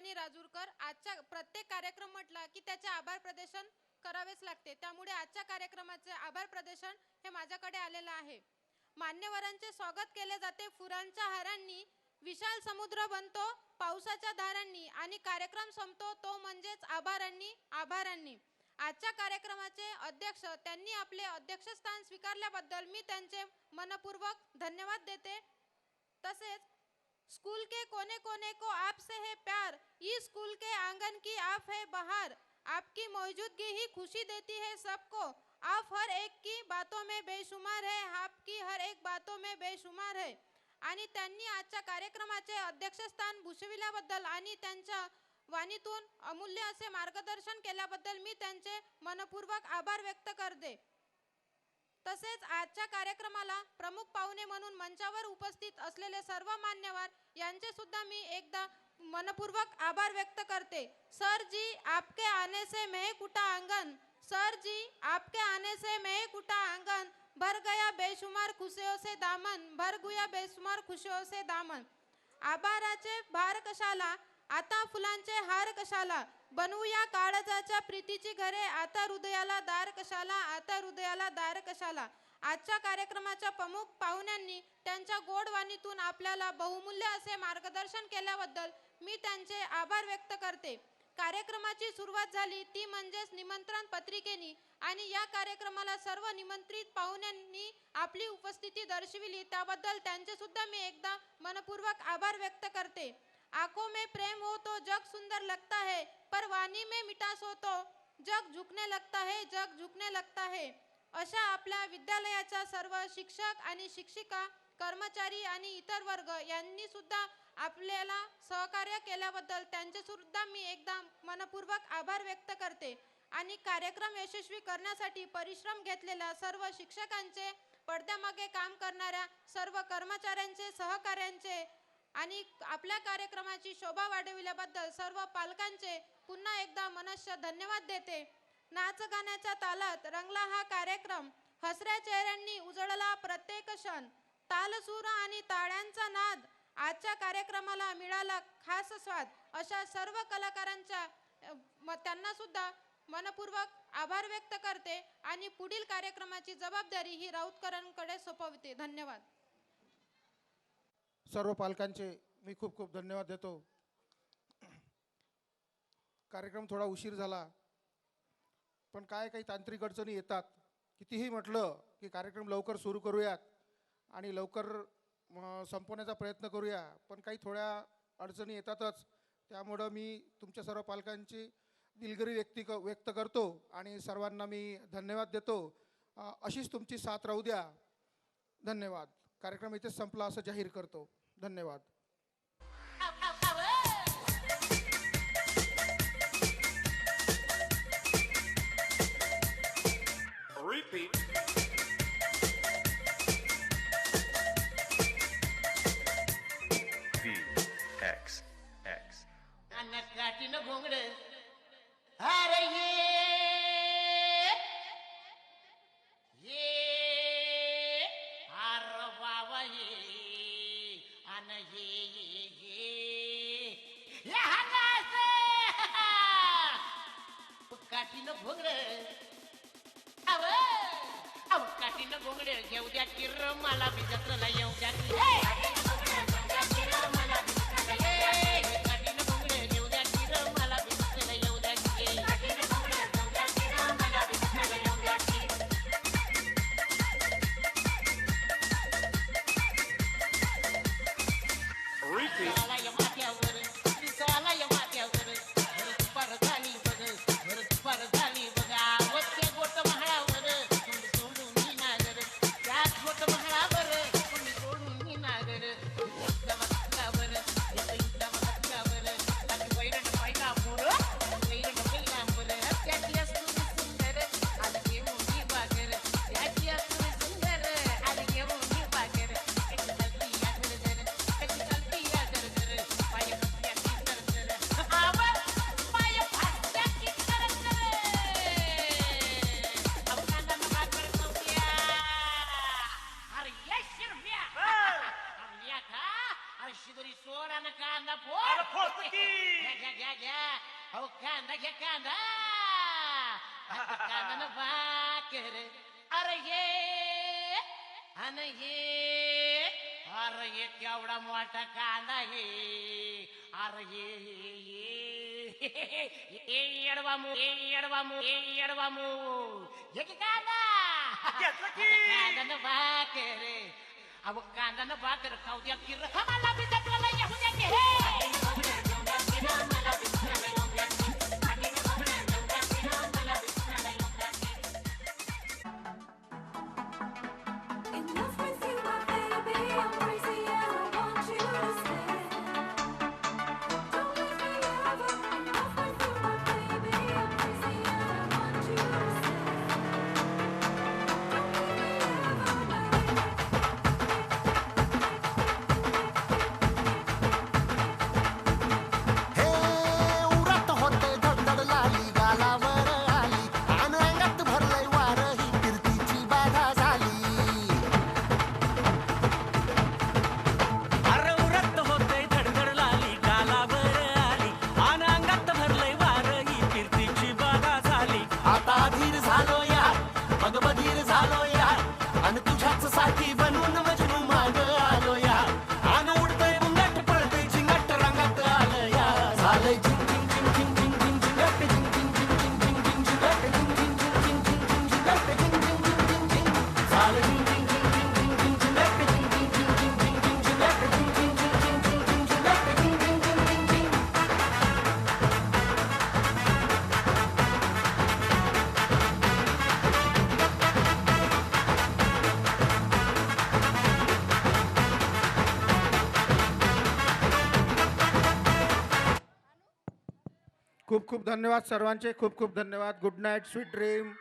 भवानी राजूरकर. आजच्या प्रत्येक कार्यक्रम म्हटला की त्याचे आभार प्रदर्शन करावेच लागते, त्यामुळे आजच्या कार्यक्रमाचे आभार प्रदर्शन हे माझ्याकडे आलेलं आहे. मान्यवरांचे स्वागत केले जाते फुलांच्या हारांनी, विशाल समुद्र बनतो पावसाच्या धारांनी आणि कार्यक्रम संपतो तो म्हणजेच आभारांनी. आजच्या कार्यक्रमाचे अध्यक्ष त्यांनी आपले अध्यक्षस्थान स्वीकारल्याबद्दल मी त्यांचे मनपूर्वक धन्यवाद देते. तसेच स्कूल के कोने कोने को आपसे है प्यार, इस स्कूल के आंगन की आप है बहार, आपकी मौजूदगी ही खुशी देती है सबको, आप हर एक की बातों में बेशुमार है, आपकी हर एक बातों में बेशुमार है. आणि त्यांनी आजच्या कार्यक्रमाचे अध्यक्षस्थान भूषविल्याबद्दल आणि त्यांच्या वाणीतून अमूल्य असे मार्गदर्शन केल्याबद्दल मी त्यांचे मनपूर्वक आभार व्यक्त करते. तसेच आजच्या कार्यक्रमाला प्रमुख पाहुणे म्हणून मंचावर उपस्थित असलेले सर्व मान्यवर यांचे सुद्धा मी एकदा मनपूर्वक आभार व्यक्त करते. सर जी आपके आने से महक उठा आंगन, सर जी आपके आने से महक उठा आंगन, भर गया बेशुमार खुशियों से दामन, भर गया बेशुमार खुशियों से दामन. आभाराचे भार कशाला, आता फुलांचे हार कशाला, बनवूया काळजाच्या प्रीतीची घरे, आता हृदयाला दार कशाला, आता हृदयाला दार कशाला. आजच्या कार्यक्रमाच्या प्रमुख पाहुण्यांनी त्यांच्या गोड वाणीतून आपल्याला बहुमूल्य असे मार्गदर्शन केल्याबद्दल मी त्यांचे आभार व्यक्त करते. कार्यक्रमाची सुरुवात झाली ती म्हणजेच निमंत्रण पत्रिकेनी आणि या कार्यक्रमाला सर्व निमंत्रित पाहुण्यांनी आपली उपस्थिती दर्शविली, त्याबद्दल त्यांचे सुद्धा मी एकदा मनपूर्वक आभार व्यक्त करते. आंखों में प्रेम हो तो जग सुंदर लगता है, पर वाणी में मिठास हो तो जग झुकने लगता है, जग झुकने लगता है. अशा आपल्या विद्यालयाच्या सर्व शिक्षक आणि शिक्षिका, कर्मचारी आणि इतर वर्ग यांनी सुद्धा आपल्याला सहकार्य केल्याबद्दल त्यांचे सुद्धा मी एकदा मनपूर्वक आभार व्यक्त करते. आणि कार्यक्रम यशस्वी करण्यासाठी परिश्रम घेतलेल्या सर्व शिक्षकांचे, पडद्यामागे काम करणाऱ्या सर्व कर्मचाऱ्यांचे, सहकाऱ्यांचे आणि आपल्या कार्यक्रमाची शोभा वाढविल्याबद्दल सर्व पालकांचे पुन्हा एकदा मनस्य धन्यवाद देते. नाच गाण्याच्या तालात रंगला हा कार्यक्रम, हसऱ्या चेहऱ्यांनी उजळला प्रत्येक क्षण, तालसूर आणि टाळ्यांचा नाद, आजच्या कार्यक्रमाला मिळाला खास स्वाद. अशा सर्व कलाकारांच्या त्यांना सुद्धा मनपूर्वक आभार व्यक्त करते आणि पुढील कार्यक्रमाची जबाबदारी ही राऊतकरांकडे सोपवते. धन्यवाद. सर्व पालकांचे मी खूप खूप धन्यवाद देतो. कार्यक्रम थोडा उशीर झाला, पण काही तांत्रिक अडचणी येतात. कितीही म्हटलं की कार्यक्रम लवकर सुरू करूयात आणि लवकर संपवण्याचा प्रयत्न करूया, पण काही थोड्या अडचणी येतातच. त्यामुळं मी तुमच्या सर्व पालकांची दिलगिरी व्यक्त करतो आणि सर्वांना मी धन्यवाद देतो. अशीच तुमची साथ राहू द्या. धन्यवाद. कार्यक्रम इथेच संपला असं जाहीर करतो. धन्यवाद. Repeat. VXX. काठीनं घोंगड अरे ये अर बाबा ये अन ये काठीनं घोंगड अव काठीनं घोंगड घेऊ द्या किर मला बी जत्राला येऊ द्या घ्या हो कांदा घ्या कांदा कांदा न भाकर अरे ये अरे ये केवढा मोठा कांदा हे अरे येडवामू हे की कांदा कांदा न भाकर अहो कांदा न भाकर खाऊ द्या की मला बी जत्राला येऊ द्या की In love with you, my baby, I'm crazy and I want you to stay. Don't leave me ever. In love with you, my baby, I'm crazy and I want you to stay. हे उरात होते धडधड लाली गालावर आली आणि अंगात भरलंय वार ही कीर्तीची बाधा झाली अरे उरत होते धडधड लाली गालावर आली आणि अंगात भरलंय वार ही कीर्तीची बाधा झाली आता धीर झालो यार मग बधीर झालो यार आणि तुझ्याच साठी बनून मजनू माग आलो यार आणि उडतंय बुंगाट पळतंय झिंगाट रंगात आलं यार झालंय झिंग झिंग झिंग झिंग झिंग झिंग झिंगाट झिंग झिंग झिंग झिंग झिंग झिंग झिंगाट झिंग झिंग झिंग झिंग झिंग झिंग झिंगाट झिंग झिंग झिंग झिंग झिंग झालं झिंग झिंग झिंग झिंग झिंग झिंग झिंगाट झिंग झिंग झिंग झिंग झिंग झिंग झिंगाट झिंग झिंग झिंग झिंग झिंग झिंग झिंगाट झिंग झिंग झिंग झिंग झिंग खूप खूप धन्यवाद सर्वांचे खूप खूप धन्यवाद गुड नाईट स्वीट ड्रीम